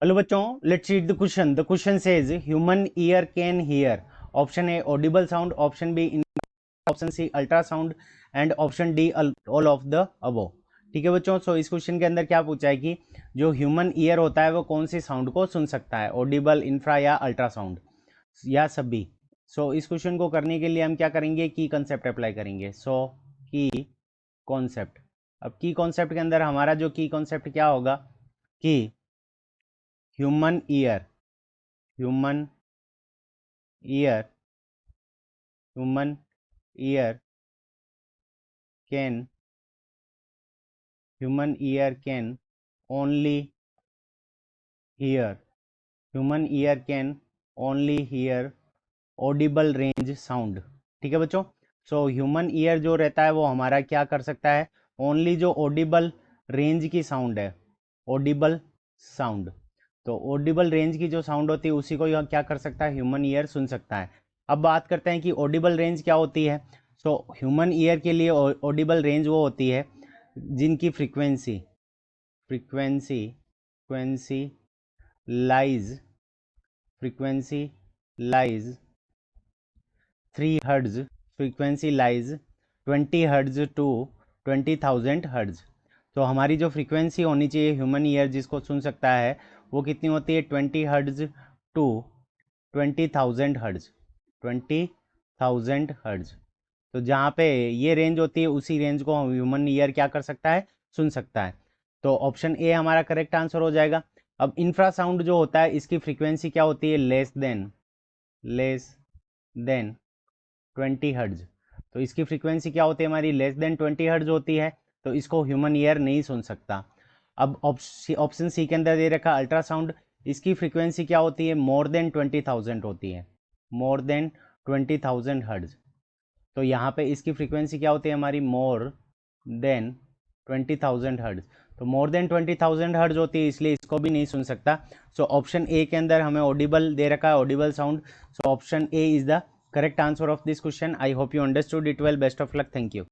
Hello बच्चों, let's read the question. The question says human ear can hear. Option A audible sound, option B option C ultrasound and option D all of the above. ठीक है बच्चों, सो इस question के अंदर क्या पूछा है कि जो ह्यूमन ईयर होता है वो कौन सी साउंड को सुन सकता है, ऑडिबल, इंफ्रा या अल्ट्रासाउंड या सभी. सो इस क्वेश्चन को करने के लिए हम क्या करेंगे, की कॉन्सेप्ट अप्लाई करेंगे. सो की कॉन्सेप्ट. अब की कॉन्सेप्ट के अंदर हमारा जो की कॉन्सेप्ट क्या होगा कि human ear, human ear, human ear can, human ear can only hear, human ear can only hear audible range sound. ठीक है बच्चों, सो ह्यूमन ईयर जो रहता है वो हमारा क्या कर सकता है, ओनली जो ऑडिबल रेंज की साउंड है, ऑडिबल साउंड. तो ऑडिबल रेंज की जो साउंड होती है उसी को यह क्या कर सकता है, ह्यूमन ईयर सुन सकता है. अब बात करते हैं कि ऑडिबल रेंज क्या होती है. सो ह्यूमन ईयर के लिए ऑडिबल रेंज वो होती है जिनकी frequency, frequency frequency lies, frequency lies 3 hertz, frequency lies 20 hertz to 20,000 hertz. तो हमारी जो फ्रीक्वेंसी होनी चाहिए ह्यूमन ईयर जिसको सुन सकता है वो कितनी होती है, 20 हर्ट्ज टू 20,000 हर्ट्ज, 20,000 हर्ट्ज. तो जहाँ पे ये रेंज होती है उसी रेंज को ह्यूमन ईयर क्या कर सकता है, सुन सकता है. तो ऑप्शन ए हमारा करेक्ट आंसर हो जाएगा. अब इंफ्रासाउंड जो होता है इसकी फ्रीक्वेंसी क्या होती है, लेस देन 20 हर्ट्ज. तो इसकी फ्रीक्वेंसी क्या होती है हमारी, लेस देन 20 हर्ट्ज होती है. तो इसको ह्यूमन ईयर नहीं सुन सकता. अब ऑप्शन सी के अंदर दे रखा अल्ट्रासाउंड, इसकी फ्रीक्वेंसी क्या होती है, मोर देन 20,000 होती है, मोर देन 20,000 हर्ट्ज. तो यहाँ पे इसकी फ्रीक्वेंसी क्या होती है हमारी, मोर देन 20,000 हर्ट्ज. तो मोर देन 20,000 हर्ट्ज होती है इसलिए इसको भी नहीं सुन सकता. सो ऑप्शन ए के अंदर हमें ऑडिबल दे रखा है, Audible sound. So option A is the correct answer of this question. I hope you understood it well. Best of luck. Thank you.